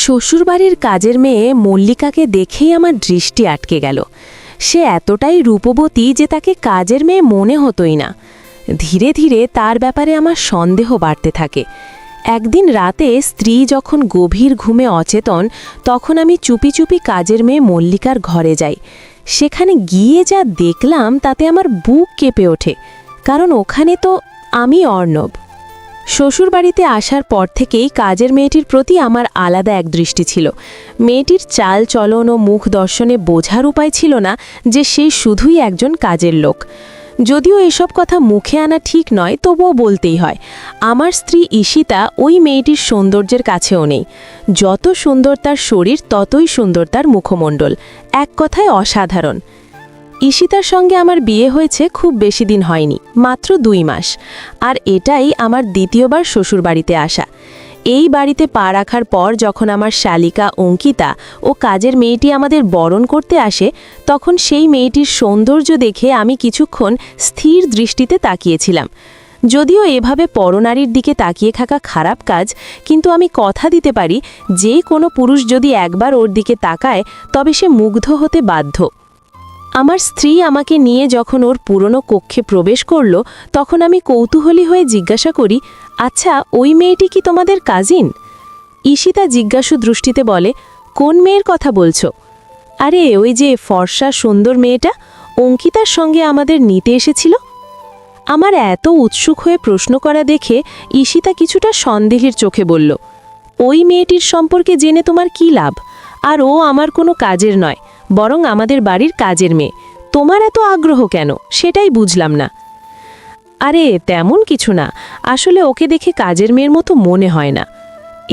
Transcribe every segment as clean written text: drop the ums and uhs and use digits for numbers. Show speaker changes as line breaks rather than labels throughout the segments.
শ্বশুরবাড়ির কাজের মেয়ে মল্লিকাকে দেখেই আমার দৃষ্টি আটকে গেল। সে এতটাই রূপবতী যে তাকে কাজের মেয়ে মনে হতোই না। ধীরে ধীরে তার ব্যাপারে আমার সন্দেহ বাড়তে থাকে। একদিন রাতে স্ত্রী যখন গভীর ঘুমে অচেতন, তখন আমি চুপি চুপি কাজের মেয়ে মল্লিকার ঘরে যাই। সেখানে গিয়ে যা দেখলাম তাতে আমার বুক কেঁপে ওঠে, কারণ ওখানে তো আমি অর্ণব। শ্বশুরবাড়িতে আসার পর থেকেই কাজের মেয়েটির প্রতি আমার আলাদা এক দৃষ্টি ছিল। মেয়েটির চাল চলন ও মুখ দর্শনে বোঝার উপায় ছিল না যে সে শুধুই একজন কাজের লোক। যদিও এসব কথা মুখে আনা ঠিক নয়, তবুও বলতেই হয়। আমার স্ত্রী ঈশিতা ওই মেয়েটির সৌন্দর্যের কাছেও নেই। যত সুন্দর তার শরীর, ততই সুন্দর তার মুখমণ্ডল। এক কথায় অসাধারণ। ঈশিতার সঙ্গে আমার বিয়ে হয়েছে খুব বেশি দিন হয়নি, মাত্র 2 মাস। আর এটাই আমার দ্বিতীয়বার শ্বশুরবাড়িতে আসা। এই বাড়িতে পা রাখার পর যখন আমার শালিকা অঙ্কিতা ও কাজের মেয়েটি আমাদের বরণ করতে আসে, তখন সেই মেয়েটির সৌন্দর্য দেখে আমি কিছুক্ষণ স্থির দৃষ্টিতে তাকিয়েছিলাম। যদিও এভাবে পরনারীর দিকে তাকিয়ে থাকা খারাপ কাজ, কিন্তু আমি কথা দিতে পারি যে কোনো পুরুষ যদি একবার ওর দিকে তাকায় তবে সে মুগ্ধ হতে বাধ্য। আমার স্ত্রী আমাকে নিয়ে যখন ওর পুরনো কক্ষে প্রবেশ করল, তখন আমি কৌতূহলী হয়ে জিজ্ঞাসা করি, আচ্ছা, ওই মেয়েটি কি তোমাদের কাজিন? ঈশিতা জিজ্ঞাসু দৃষ্টিতে বলে, কোন মেয়ের কথা বলছো? আরে ওই যে ফর্সা সুন্দর মেয়েটা, অঙ্কিতার সঙ্গে আমাদের নিতে এসেছিল। আমার এত উৎসুক হয়ে প্রশ্ন করা দেখে ঈশিতা কিছুটা সন্দেহের চোখে বলল, ওই মেয়েটির সম্পর্কে জেনে তোমার কি লাভ? আর ও আমার কোনো কাজের নয়, বরং আমাদের বাড়ির কাজের মেয়ে। তোমার এত আগ্রহ কেন, সেটাই বুঝলাম না। আরে তেমন কিছু না, আসলে ওকে দেখে কাজের মেয়ের মতো মনে হয় না।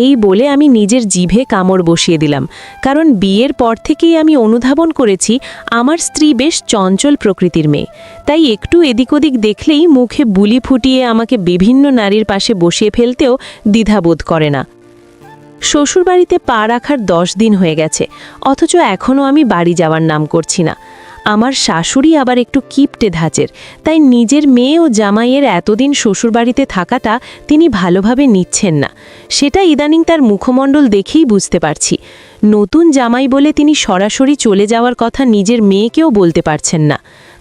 এই বলে আমি নিজের জিভে কামড় বসিয়ে দিলাম, কারণ বিয়ের পর থেকেই আমি অনুধাবন করেছি আমার স্ত্রী বেশ চঞ্চল প্রকৃতির মেয়ে। তাই একটু এদিক ওদিক দেখলেই মুখে বুলি ফুটিয়ে আমাকে বিভিন্ন নারীর পাশে বসিয়ে ফেলতেও দ্বিধাবোধ করে না। শ্বশুরবাড়িতে পা রাখার 10 দিন হয়ে গেছে, অথচ এখনও আমি বাড়ি যাওয়ার নাম করছি না। আমার শাশুড়ি আবার একটু কিপটে ধাঁচের, তাই নিজের মেয়ে ও জামাইয়ের এতদিন শ্বশুরবাড়িতে থাকাটা তিনি ভালোভাবে নিচ্ছেন না। সেটা ইদানিং তার মুখমণ্ডল দেখেই বুঝতে পারছি। নতুন জামাই বলে তিনি সরাসরি চলে যাওয়ার কথা নিজের মেয়েকেও বলতে পারছেন না,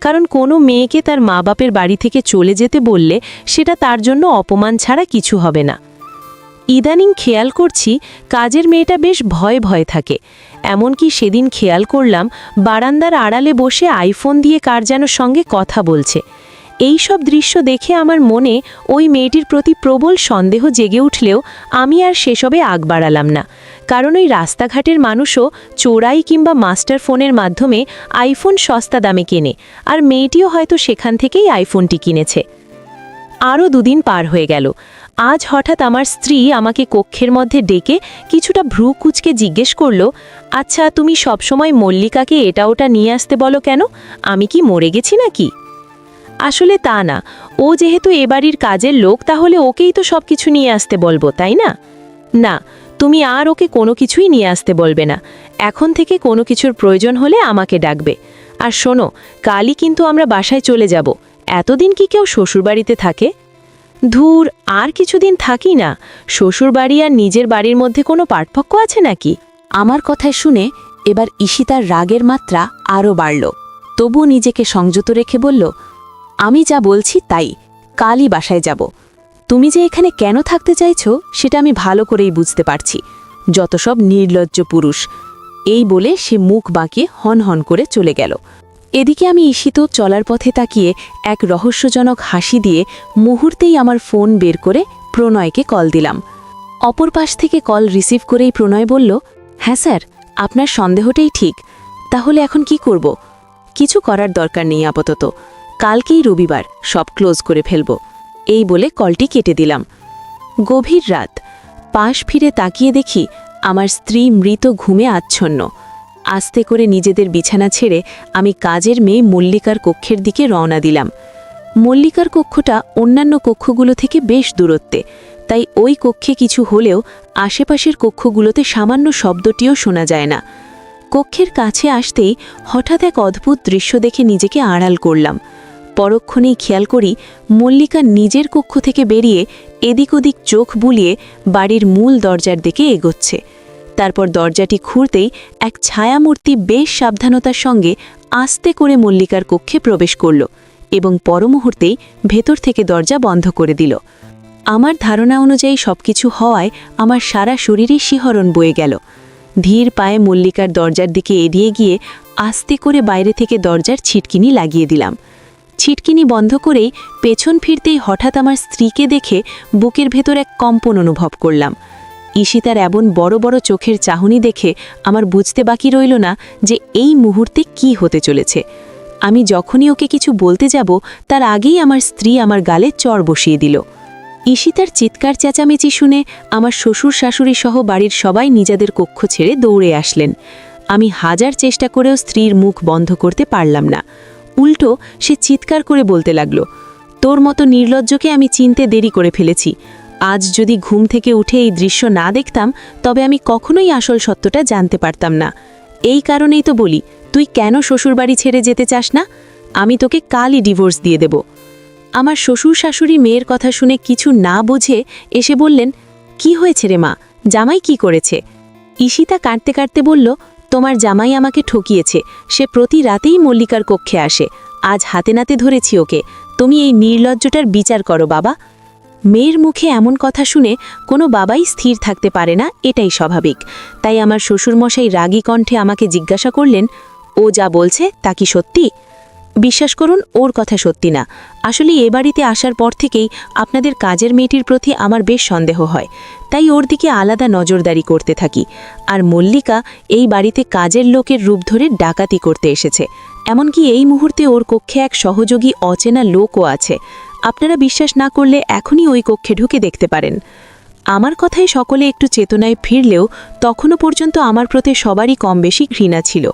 কারণ কোনো মেয়েকে তার মা বাপের বাড়ি থেকে চলে যেতে বললে সেটা তার জন্য অপমান ছাড়া কিছু হবে না। ইদানিং খেয়াল করছি কাজের মেয়েটা বেশ ভয়ে ভয়ে থাকে। এমনকি সেদিন খেয়াল করলাম বারান্দার আড়ালে বসে আইফোন দিয়ে কার যেন সঙ্গে কথা বলছে। এই সব দৃশ্য দেখে আমার মনে ওই মেয়েটির প্রতি প্রবল সন্দেহ জেগে উঠলেও আমি আর সেসবে আগ বাড়ালাম না, কারণ ওই রাস্তাঘাটের মানুষও চোরাই কিংবা মাস্টার ফোনের মাধ্যমে আইফোন সস্তা দামে কেনে, আর মেয়েটিও হয়তো সেখান থেকেই আইফোনটি কিনেছে। আরও 2 দিন পার হয়ে গেল। আজ হঠাৎ আমার স্ত্রী আমাকে কক্ষের মধ্যে ডেকে কিছুটা ভ্রু কুঁচকে জিজ্ঞেস করল, আচ্ছা, তুমি সবসময় মল্লিকাকে এটা ওটা নিয়ে আসতে বলো কেন? আমি কি মরে গেছি নাকি? আসলে তা না, ও যেহেতু এ বাড়ির কাজের লোক, তাহলে ওকেই তো সব কিছু নিয়ে আসতে বলবো, তাই না? না, তুমি আর ওকে কোনো কিছুই নিয়ে আসতে বলবে না। এখন থেকে কোনো কিছুর প্রয়োজন হলে আমাকে ডাকবে। আর শোনো, কালই কিন্তু আমরা বাসায় চলে যাব। এতদিন কি কেউ শ্বশুরবাড়িতে থাকে? ধুর, আর কিছুদিন থাকি না। শ্বশুরবাড়ি আর নিজের বাড়ির মধ্যে কোনো পার্থক্য আছে নাকি?
আমার কথায় শুনে এবার ঈশিতার রাগের মাত্রা আরও বাড়ল। তবু নিজেকে সংযত রেখে বলল, আমি যা বলছি তাই, কালই বাসায় যাব। তুমি যে এখানে কেন থাকতে চাইছো সেটা আমি ভালো করেই বুঝতে পারছি। যত সব নির্লজ্জ পুরুষ। এই বলে সে মুখ বাঁকিয়ে হন হন করে চলে গেল। এদিকে আমি ঈশিত চলার পথে তাকিয়ে এক রহস্যজনক হাসি দিয়ে মুহূর্তেই আমার ফোন বের করে প্রণয়কে কল দিলাম। অপর পাশ থেকে কল রিসিভ করেই প্রণয় বলল, হ্যাঁ স্যার, আপনার সন্দেহটাই ঠিক। তাহলে এখন কি করব? কিছু করার দরকার নেই আপাতত, কালকেই রবিবার, সব ক্লোজ করে ফেলব। এই বলে কলটি কেটে দিলাম। গভীর রাত, পাশ ফিরে তাকিয়ে দেখি আমার স্ত্রী মৃত ঘুমে আচ্ছন্ন। আস্তে করে নিজেদের বিছানা ছেড়ে আমি কাজের মেয়ে মল্লিকার কক্ষের দিকে রওনা দিলাম। মল্লিকার কক্ষটা অন্যান্য কক্ষগুলো থেকে বেশ দূরত্বে, তাই ওই কক্ষে কিছু হলেও আশেপাশের কক্ষগুলোতে সামান্য শব্দটিও শোনা যায় না। কক্ষের কাছে আসতেই হঠাৎ এক অদ্ভুত দৃশ্য দেখে নিজেকে আড়াল করলাম। পরক্ষণেই খেয়াল করি মল্লিকা নিজের কক্ষ থেকে বেরিয়ে এদিক ওদিক চোখ বুলিয়ে বাড়ির মূল দরজার দিকে এগোচ্ছে। তারপর দরজাটি খুঁড়তেই এক ছায়ামূর্তি বেশ সাবধানতার সঙ্গে আস্তে করে মল্লিকার কক্ষে প্রবেশ করল এবং পরমুহূর্তেই ভেতর থেকে দরজা বন্ধ করে দিল। আমার ধারণা অনুযায়ী সবকিছু হওয়ায় আমার সারা শরীরে শিহরণ বয়ে গেল। ধীর পায়ে মল্লিকার দরজার দিকে এড়িয়ে গিয়ে আস্তে করে বাইরে থেকে দরজার ছিটকিনি লাগিয়ে দিলাম। ছিটকিনি বন্ধ করেই পেছন ফিরতেই হঠাৎ আমার স্ত্রীকে দেখে বুকের ভেতর এক কম্পন অনুভব করলাম। ঈশিতার এমন বড় বড় চোখের চাহনি দেখে আমার বুঝতে বাকি রইল না যে এই মুহূর্তে কি হতে চলেছে। আমি যখনই ওকে কিছু বলতে যাব তার আগেই আমার স্ত্রী আমার গালে চড় বসিয়ে দিল। ঈশিতার চিৎকার চেঁচামেচি শুনে আমার শ্বশুর শাশুড়ি সহ বাড়ির সবাই নিজেদের কক্ষ ছেড়ে দৌড়ে আসলেন। আমি হাজার চেষ্টা করেও স্ত্রীর মুখ বন্ধ করতে পারলাম না। উল্টো সে চিৎকার করে বলতে লাগল, তোর মতো নির্লজ্জকে আমি চিনতে দেরি করে ফেলেছি। আজ যদি ঘুম থেকে উঠে এই দৃশ্য না দেখতাম তবে আমি কখনোই আসল সত্যটা জানতে পারতাম না। এই কারণেই তো বলি, তুই কেন শ্বশুরবাড়ি ছেড়ে যেতে চাস না? আমি তোকে কালই ডিভোর্স দিয়ে দেব। আমার শ্বশুর শাশুড়ি মেয়ের কথা শুনে কিছু না বুঝে এসে বললেন, কি হয়েছে রে মা, জামাই কি করেছে? ঈশিতা কাঁদতে কাঁদতে বলল, তোমার জামাই আমাকে ঠকিয়েছে। সে প্রতি রাতেই মল্লিকার কক্ষে আসে। আজ হাতে নাতে ধরেছি ওকে। তুমি এই নির্লজ্জটার বিচার করো বাবা। মেয়ের মুখে এমন কথা শুনে কোনো বাবাই স্থির থাকতে পারে না, এটাই স্বাভাবিক। তাই আমার শ্বশুরমশাই রাগী কণ্ঠে আমাকে জিজ্ঞাসা করলেন, ও যা বলছে তা কি সত্যি? বিশ্বাস করুন, ওর কথা সত্যি না। আসলে এ বাড়িতে আসার পর থেকেই আপনাদের কাজের মেয়েটির প্রতি আমার বেশ সন্দেহ হয়, তাই ওর দিকে আলাদা নজরদারি করতে থাকি। আর মল্লিকা এই বাড়িতে কাজের লোকের রূপ ধরে ডাকাতি করতে এসেছে। এমনকি এই মুহূর্তে ওর কক্ষে এক সহযোগী অচেনা লোকও আছে। আপনারা বিশ্বাস না করলে এখনই ওই কক্ষে ঢুকে দেখতে পারেন। আমার কথায় সকলে একটু চেতনায় ফিরলেও তখনও পর্যন্ত আমার প্রতি সবারই কম বেশি ঘৃণা ছিল।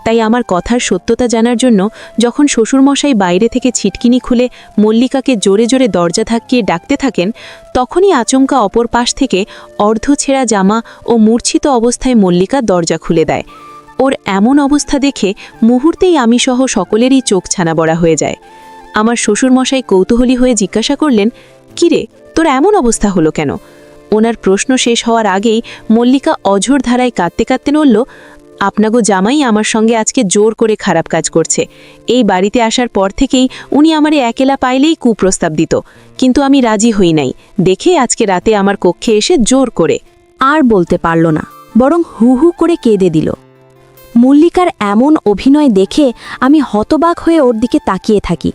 তাই আমার কথার সত্যতা জানার জন্য যখন শ্বশুরমশাই বাইরে থেকে ছিটকিনি খুলে মল্লিকাকে জোরে জোরে দরজা ধাক্কিয়ে ডাকতে থাকেন, তখনই আচমকা অপর পাশ থেকে অর্ধছেঁড়া জামা ও মূর্ছিত অবস্থায় মল্লিকা দরজা খুলে দেয়। ওর এমন অবস্থা দেখে মুহূর্তেই আমি সহ সকলেরই চোখ ছানাবড়া হয়ে যায়। আমার শ্বশুরমশাই কৌতূহলী হয়ে জিজ্ঞাসা করলেন, কিরে, তোর এমন অবস্থা হলো কেন? ওনার প্রশ্ন শেষ হওয়ার আগেই মল্লিকা অঝোর ধারায় কাঁদতে কাঁদতে বলল, আপনাগো জামাই আমার সঙ্গে আজকে জোর করে খারাপ কাজ করছে। এই বাড়িতে আসার পর থেকেই উনি আমারে একেলা পাইলেই কুপ্রস্তাব দিত, কিন্তু আমি রাজি হই নাই দেখে আজকে রাতে আমার কক্ষে এসে জোর করে।
আর বলতে পারল না, বরং হু হু করে কেঁদে দিল। মল্লিকার এমন অভিনয় দেখে আমি হতবাক হয়ে ওর দিকে তাকিয়ে থাকি।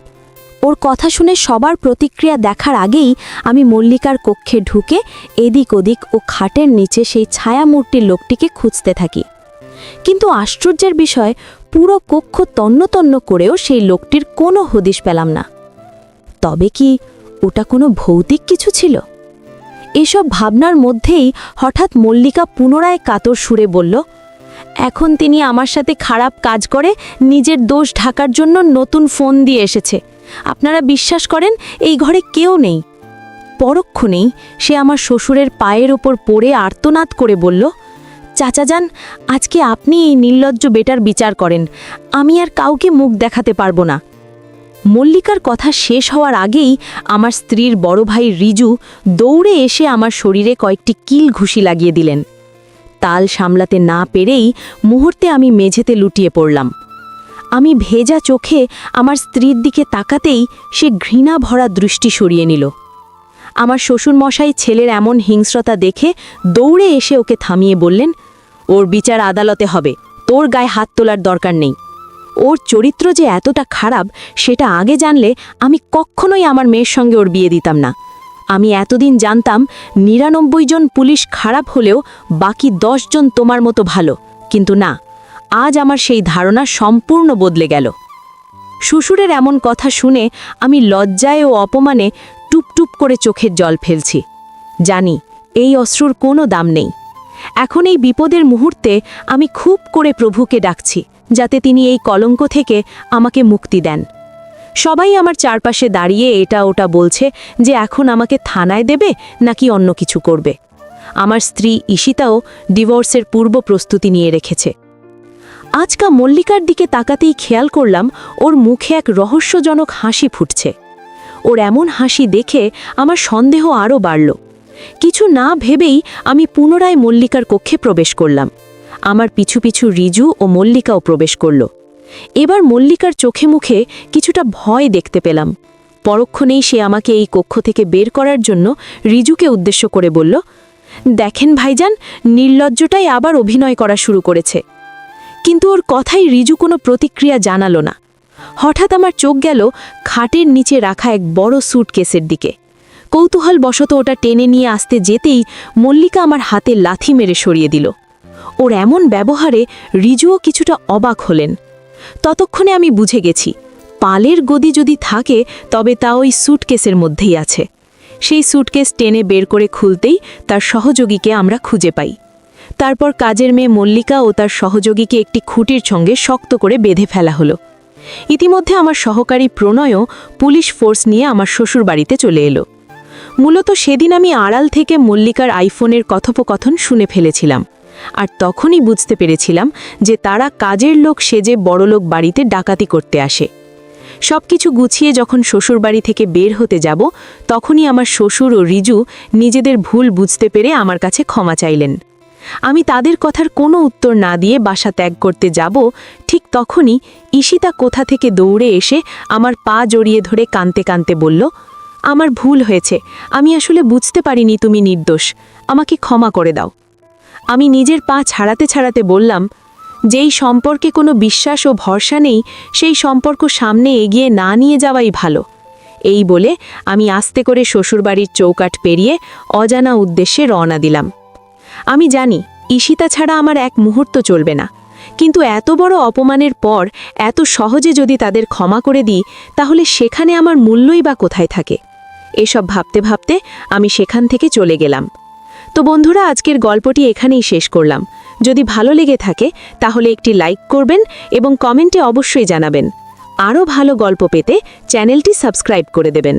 ওর কথা শুনে সবার প্রতিক্রিয়া দেখার আগেই আমি মল্লিকার কক্ষে ঢুকে এদিক ওদিক ও খাটের নিচে সেই ছায়ামূর্তির লোকটিকে খুঁজতে থাকি। কিন্তু আশ্চর্যের বিষয়, পুরো কক্ষ তন্ন তন্ন করেও সেই লোকটির কোনো হদিশ পেলাম না। তবে কি ওটা কোনো ভৌতিক কিছু ছিল? এসব ভাবনার মধ্যেই হঠাৎ মল্লিকা পুনরায় কাতর সুরে বলল, এখন তিনি আমার সাথে খারাপ কাজ করে নিজের দোষ ঢাকার জন্য নতুন ফোন দিয়ে এসেছে। আপনারা বিশ্বাস করেন এই ঘরে কেউ নেই? পরক্ষণেই সে আমার শ্বশুরের পায়ের ওপর পড়ে আর্তনাদ করে বলল, চাচাজান, আজকে আপনি এই নির্লজ্জ বেটার বিচার করেন। আমি আর কাউকে মুখ দেখাতে পারবো না। মল্লিকার কথা শেষ হওয়ার আগেই আমার স্ত্রীর বড় ভাই রিজু দৌড়ে এসে আমার শরীরে কয়েকটি কিল ঘুষি লাগিয়ে দিলেন। তাল সামলাতে না পেরেই মুহূর্তে আমি মেঝেতে লুটিয়ে পড়লাম। আমি ভেজা চোখে আমার স্ত্রীর দিকে তাকাতেই সে ঘৃণা ভরা দৃষ্টি সরিয়ে নিল। আমার শ্বশুরমশাই ছেলের এমন হিংস্রতা দেখে দৌড়ে এসে ওকে থামিয়ে বললেন, ওর বিচার আদালতে হবে, তোর গায়ে হাত তোলার দরকার নেই। ওর চরিত্র যে এতটা খারাপ সেটা আগে জানলে আমি কখনোই আমার মেয়ের সঙ্গে ওর বিয়ে দিতাম না। আমি এতদিন জানতাম ৯৯ জন পুলিশ খারাপ হলেও বাকি ১০ জন তোমার মতো ভালো, কিন্তু না, আজ আমার সেই ধারণা সম্পূর্ণ বদলে গেল। শ্বশুরের এমন কথা শুনে আমি লজ্জায় ও অপমানে টুপটুপ করে চোখের জল ফেলছি। জানি এই অশ্রুর কোনো দাম নেই। এখন এই বিপদের মুহূর্তে আমি খুব করে প্রভুকে ডাকছি যাতে তিনি এই কলঙ্ক থেকে আমাকে মুক্তি দেন। সবাই আমার চারপাশে দাঁড়িয়ে এটা ওটা বলছে যে এখন আমাকে থানায় দেবে নাকি অন্য কিছু করবে। আমার স্ত্রী ঈশিতাও ডিভোর্সের পূর্ব প্রস্তুতি নিয়ে রেখেছে। আজকা মল্লিকার দিকে তাকাতেই খেয়াল করলাম ওর মুখে এক রহস্যজনক হাসি ফুটছে। ওর এমন হাসি দেখে আমার সন্দেহ আরও বাড়ল। কিছু না ভেবেই আমি পুনরায় মল্লিকার কক্ষে প্রবেশ করলাম। আমার পিছু পিছু রিজু ও মল্লিকাও প্রবেশ করল। এবার মল্লিকার চোখে মুখে কিছুটা ভয় দেখতে পেলাম। পরক্ষণেই সে আমাকে এই কক্ষ থেকে বের করার জন্য রিজুকে উদ্দেশ্য করে বলল, দেখেন ভাইজান, নির্লজ্জটাই আবার অভিনয় করা শুরু করেছে। কিন্তু ওর কথাই রিজু কোনো প্রতিক্রিয়া জানালো না। হঠাৎ আমার চোখ গেল খাটের নিচে রাখা এক বড় স্যুটকেসের দিকে। কৌতূহলবশত ওটা টেনে নিয়ে আসতে যেতেই মল্লিকা আমার হাতে লাথি মেরে সরিয়ে দিল। ওর এমন ব্যবহারে রিজুও কিছুটা অবাক হলেন। ততক্ষণে আমি বুঝে গেছি, পালের গদি যদি থাকে তবে তা ওই স্যুটকেসের মধ্যেই আছে। সেই স্যুটকেস টেনে বের করে খুলতেই তার সহযোগীকে আমরা খুঁজে পাই। তারপর কাজের মেয়ে মল্লিকা ও তার সহযোগীকে একটি খুঁটির সঙ্গে শক্ত করে বেঁধে ফেলা হলো। ইতিমধ্যে আমার সহকারী প্রণয়ও পুলিশ ফোর্স নিয়ে আমার শ্বশুর বাড়িতে চলে এলো। মূলত সেদিন আমি আড়াল থেকে মল্লিকার আইফোনের কথোপকথন শুনে ফেলেছিলাম, আর তখনই বুঝতে পেরেছিলাম যে তারা কাজের লোক সেজে বড়লোক বাড়িতে ডাকাতি করতে আসে। সবকিছু গুছিয়ে যখন শ্বশুরবাড়ি থেকে বের হতে যাব, তখনই আমার শ্বশুর ও রিজু নিজেদের ভুল বুঝতে পেরে আমার কাছে ক্ষমা চাইলেন। আমি তাদের কথার কোনো উত্তর না দিয়ে বাসা ত্যাগ করতে যাব, ঠিক তখনই ঈশিতা কোথা থেকে দৌড়ে এসে আমার পা জড়িয়ে ধরে কাঁদতে কাঁদতে বলল, আমার ভুল হয়েছে, আমি আসলে বুঝতে পারিনি তুমি নির্দোষ, আমাকে ক্ষমা করে দাও। আমি নিজের পা ছাড়াতে ছাড়াতে বললাম, যেই সম্পর্কে কোনো বিশ্বাস ও ভরসা নেই সেই সম্পর্ক সামনে এগিয়ে না নিয়ে যাওয়াই ভালো। এই বলে আমি আস্তে করে শ্বশুরবাড়ির চৌকাঠ পেরিয়ে অজানা উদ্দেশ্যে রওনা দিলাম। আমি জানি ঈশিতা ছাড়া আমার এক মুহূর্ত চলবে না, কিন্তু এত বড় অপমানের পর এত সহজে যদি তাদের ক্ষমা করে দিই, তাহলে সেখানে আমার মূল্যই বা কোথায় থাকে। এসব ভাবতে ভাবতে আমি সেখান থেকে চলে গেলাম। তো বন্ধুরা, আজকের গল্পটি এখানেই শেষ করলাম। যদি ভালো লেগে থাকে তাহলে একটি লাইক করবেন এবং কমেন্টে অবশ্যই জানাবেন। আরও ভালো গল্প পেতে চ্যানেলটি সাবস্ক্রাইব করে দেবেন।